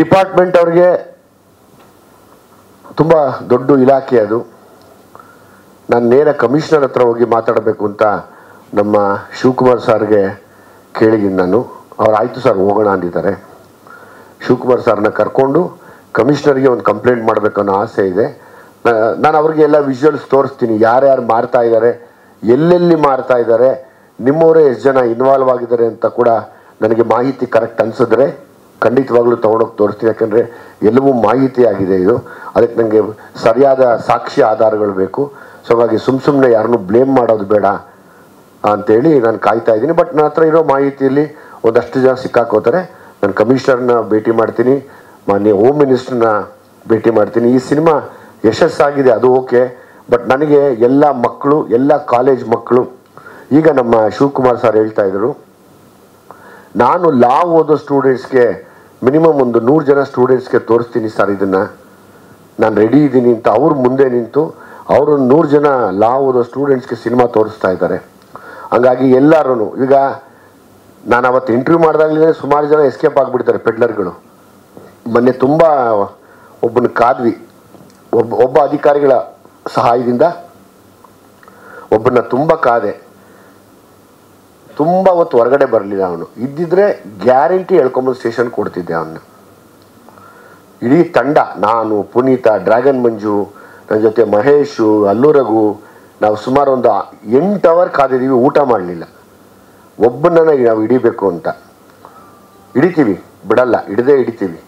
Department ಅವ್ರಿಗೆ ತುಂಬ ದೊಡ್ಡ ಇಲಾಖೆ ಅದು. ನಾನು ನೇರ ಕಮಿಷನರ್ ಹತ್ರ ಹೋಗಿ ಮಾತಾಡಬೇಕು ಅಂತ ನಮ್ಮ ಶಿವಕುಮಾರ್ ಸರ್ಗೆ ಕೇಳಿದ್ದೀನಿ ನಾನು. ಅವ್ರು ಆಯಿತು ಸರ್ ಹೋಗೋಣ ಅಂದಿದ್ದಾರೆ. ಶಿವಕುಮಾರ್ ಸರ್ನ ಕರ್ಕೊಂಡು ಕಮಿಷನರ್ಗೆ ಒಂದು ಕಂಪ್ಲೇಂಟ್ ಮಾಡಬೇಕು ಅನ್ನೋ ಆಸೆ ಇದೆ. ನಾನು ಅವ್ರಿಗೆ ಎಲ್ಲ ವಿಜುವಲ್ಸ್ ತೋರಿಸ್ತೀನಿ, ಯಾರ್ಯಾರು ಮಾರ್ತಾ ಇದ್ದಾರೆ, ಎಲ್ಲೆಲ್ಲಿ ಮಾರ್ತಾ ಇದ್ದಾರೆ, ನಿಮ್ಮವರೇ ಎಷ್ಟು ಜನ ಇನ್ವಾಲ್ವ್ ಆಗಿದ್ದಾರೆ ಅಂತ ಕೂಡ ನನಗೆ ಮಾಹಿತಿ ಕರೆಕ್ಟ್ ಅನಿಸಿದ್ರೆ ಖಂಡಿತವಾಗ್ಲೂ ತೊಗೊಂಡೋಗಿ ತೋರಿಸ್ತೀನಿ. ಯಾಕಂದರೆ ಎಲ್ಲವೂ ಮಾಹಿತಿ ಆಗಿದೆ ಇದು. ಅದಕ್ಕೆ ನನಗೆ ಸರಿಯಾದ ಸಾಕ್ಷಿ ಆಧಾರಗಳು ಬೇಕು. ಸೊ ಹಾಗಾಗಿ ಸುಮ್ಮನೆ ಯಾರನ್ನೂ ಬ್ಲೇಮ್ ಮಾಡೋದು ಬೇಡ ಅಂಥೇಳಿ ನಾನು ಕಾಯ್ತಾ ಇದ್ದೀನಿ. ಬಟ್ ನನ್ನ ಹತ್ರ ಇರೋ ಮಾಹಿತಿಯಲ್ಲಿ ಒಂದಷ್ಟು ಜನ ಸಿಕ್ಕಾಕೋತಾರೆ. ನಾನು ಕಮಿಷನರ್ನ ಭೇಟಿ ಮಾಡ್ತೀನಿ, ಮಾನ್ಯ ಹೋಮ್ ಮಿನಿಸ್ಟ್ರನ್ನ ಭೇಟಿ ಮಾಡ್ತೀನಿ. ಈ ಸಿನಿಮಾ ಯಶಸ್ಸಾಗಿದೆ, ಅದು ಓಕೆ. ಬಟ್ ನನಗೆ ಎಲ್ಲ ಮಕ್ಕಳು, ಎಲ್ಲ ಕಾಲೇಜ್ ಮಕ್ಕಳು, ಈಗ ನಮ್ಮ ಶಿವಕುಮಾರ್ ಸರ್ ಹೇಳ್ತಾ ಇದ್ರು, ನಾನು ಲಾ ಓದೋ ಸ್ಟೂಡೆಂಟ್ಸ್ಗೆ ಮಿನಿಮಮ್ ಒಂದು 100 ಜನ ಸ್ಟೂಡೆಂಟ್ಸ್ಗೆ ತೋರಿಸ್ತೀನಿ ಸರ್ ಇದನ್ನು, ನಾನು ರೆಡಿ ಇದ್ದೀನಿ ಅಂತ ಅವ್ರ ಮುಂದೆ ನಿಂತು ಅವರು 100 ಜನ ಲಾ ಓದೋ ಸ್ಟೂಡೆಂಟ್ಸ್ಗೆ ಸಿನಿಮಾ ತೋರಿಸ್ತಾ ಇದ್ದಾರೆ. ಹಂಗಾಗಿ ಎಲ್ಲರೂ ಈಗ ನಾನು ಅವತ್ತು ಇಂಟರ್ವ್ಯೂ ಮಾಡಿದಾಗಲೇ ಸುಮಾರು ಜನ ಎಸ್ಕೇಪ್ ಆಗಿಬಿಡ್ತಾರೆ ಪೆಡ್ಲರ್ಗಳು. ಮೊನ್ನೆ ತುಂಬ ಒಬ್ಬನ ಕಾದ್ವಿ, ಒಬ್ಬ ಅಧಿಕಾರಿಗಳ ಸಹಾಯದಿಂದ ಒಬ್ಬನ ತುಂಬ ಕಾದೆ. ತುಂಬ ಹೊತ್ತು ಹೊರಗಡೆ ಬರಲಿಲ್ಲ ಅವನು. ಇದ್ದಿದ್ರೆ ಗ್ಯಾರಂಟಿ ಹೇಳ್ಕೊಂಬಂದು ಸ್ಟೇಷನ್ ಕೊಡ್ತಿದ್ದೆ ಅವನ್ನ. ಇಡೀ ತಂಡ, ನಾನು, ಪುನೀತ, ಡ್ರ್ಯಾಗನ್ ಮಂಜು, ನನ್ನ ಜೊತೆ ಮಹೇಶು, ಅಲ್ಲು ರಘು, ನಾವು ಸುಮಾರು ಒಂದು 8 ಅವರ್ ಕಾದಿದ್ದೀವಿ, ಊಟ ಮಾಡಲಿಲ್ಲ. ಒಬ್ಬನನ್ನ ನಾವು ಹಿಡಿಬೇಕು ಅಂತ ಹಿಡಿತೀವಿ, ಬಿಡಲ್ಲ, ಹಿಡಿತೀವಿ.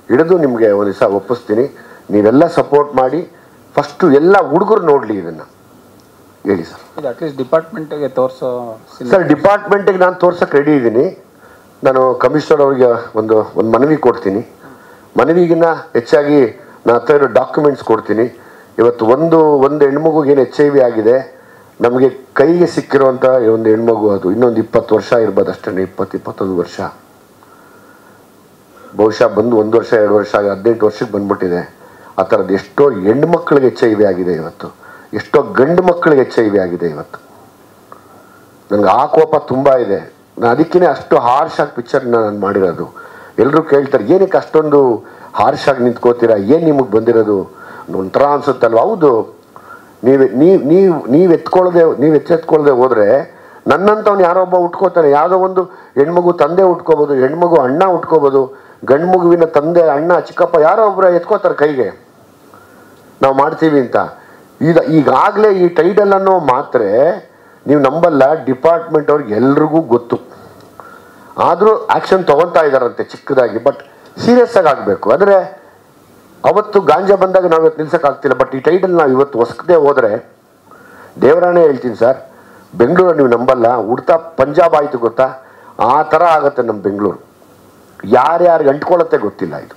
ಹಿಡಿದು ನಿಮಗೆ ಒಂದು ದಿವಸ ಒಪ್ಪಿಸ್ತೀನಿ, ನೀವೆಲ್ಲ ಸಪೋರ್ಟ್ ಮಾಡಿ. ಫಸ್ಟು ಎಲ್ಲ ಹುಡುಗರು ನೋಡಲಿ ಇದನ್ನು. ಹೇಳಿ ಸರ್. ಅಟ್ಲೀಸ್ಟ್ ಡಿಪಾರ್ಟ್ಮೆಂಟಿಗೆ ತೋರಿಸೋ ಸರ್, ಡಿಪಾರ್ಟ್ಮೆಂಟಿಗೆ ನಾನು ತೋರ್ಸೋಕ್ಕೆ ರೆಡಿ ಇದ್ದೀನಿ. ನಾನು ಕಮಿಷನರ್ ಅವ್ರಿಗೆ ಒಂದು ಮನವಿ ಕೊಡ್ತೀನಿ. ಮನವಿಗಿನ್ನ ಹೆಚ್ಚಾಗಿ ನಾನು ಹತ್ರ ಇರೋ ಡಾಕ್ಯುಮೆಂಟ್ಸ್ ಕೊಡ್ತೀನಿ. ಇವತ್ತು ಒಂದು ಹೆಣ್ಮಗುಗೆ ಏನು HIV ಆಗಿದೆ, ನಮಗೆ ಕೈಗೆ ಸಿಕ್ಕಿರುವಂಥ ಒಂದು ಹೆಣ್ಮಗು, ಅದು ಇನ್ನೊಂದು 20 ವರ್ಷ ಇರ್ಬೋದು ಅಷ್ಟೇ, 20-21 ವರ್ಷ. ಬಹುಶಃ ಬಂದು 1 ವರ್ಷ 2 ವರ್ಷ 18 ವರ್ಷಕ್ಕೆ ಬಂದ್ಬಿಟ್ಟಿದೆ. ಆ ಥರದ್ದು ಎಷ್ಟೋ ಹೆಣ್ಮಕ್ಳಿಗೆ HIV ಆಗಿದೆ ಇವತ್ತು, ಎಷ್ಟೋ ಗಂಡು ಮಕ್ಕಳಿಗೆ HIV ಆಗಿದೆ ಇವತ್ತು. ನನಗೆ ಆ ಕೋಪ ತುಂಬ ಇದೆ. ನಾನು ಅದಕ್ಕೇ ಅಷ್ಟು ಹಾರ್ಶಾಗಿ ಪಿಕ್ಚರ್ನ ನಾನು ಮಾಡಿರೋದು. ಎಲ್ಲರೂ ಕೇಳ್ತಾರೆ, ಏನಕ್ಕೆ ಅಷ್ಟೊಂದು ಹಾರ್ಶಾಗಿ ನಿಂತ್ಕೋತೀರಾ, ಏನು ನಿಮಗೆ ಬಂದಿರೋದು ಒಂಥರ ಅನ್ಸುತ್ತಲ್ವ. ಹೌದು, ನೀವು ಎಚ್ಚೆತ್ಕೊಳ್ಳದೆ ಹೋದರೆ ನನ್ನಂಥವ್ನು ಯಾರೋ ಒಬ್ಬ ಉಟ್ಕೋತಾನೆ. ಯಾವುದೋ ಒಂದು ಹೆಣ್ಮಗು ತಂದೆ ಉಟ್ಕೋಬೋದು, ಹೆಣ್ಮಗು ಅಣ್ಣ ಉಟ್ಕೋಬೋದು, ಗಂಡು ಮಗುವಿನ ತಂದೆ, ಅಣ್ಣ, ಚಿಕ್ಕಪ್ಪ ಯಾರೋ ಒಬ್ಬರು ಎತ್ಕೋತಾರೆ ಕೈಗೆ, ನಾವು ಮಾಡ್ತೀವಿ ಅಂತ. ಈಗಾಗಲೇ ಈ ಟೈಟಲ್ ಅನ್ನೋ ಮಾತ್ರ ನೀವು ನಂಬಲ್ಲ, ಡಿಪಾರ್ಟ್ಮೆಂಟ್ ಅವ್ರಿಗೆ ಎಲ್ರಿಗೂ ಗೊತ್ತು. ಆದರೂ ಆ್ಯಕ್ಷನ್ ತೊಗೊತಾ ಇದ್ದಾರಂತೆ ಚಿಕ್ಕದಾಗಿ. ಬಟ್ ಸೀರಿಯಸ್ ಆಗಿ ಆಗಬೇಕು. ಅಂದರೆ ಅವತ್ತು ಗಾಂಜಾ ಬಂದಾಗ ನಾವು ಇವತ್ತು ನಿಲ್ಸೋಕ್ಕಾಗ್ತಿಲ್ಲ. ಬಟ್ ಈ ಟೈಟಲ್ ನಾವು ಇವತ್ತು ಹೊಸದೇ ಹೋದರೆ, ದೇವರಾಣೆ ಹೇಳ್ತೀನಿ ಸರ್, ಬೆಂಗಳೂರು ನೀವು ನಂಬಲ್ಲ, ಉಡ್ತಾ ಪಂಜಾಬ್ ಆಯಿತು ಗೊತ್ತಾ, ಆ ಥರ ಆಗುತ್ತೆ ನಮ್ಮ ಬೆಂಗಳೂರು. ಯಾರ್ಯಾರಿಗೆ ಅಂಟ್ಕೊಳ್ಳುತ್ತೆ ಗೊತ್ತಿಲ್ಲ ಇದು.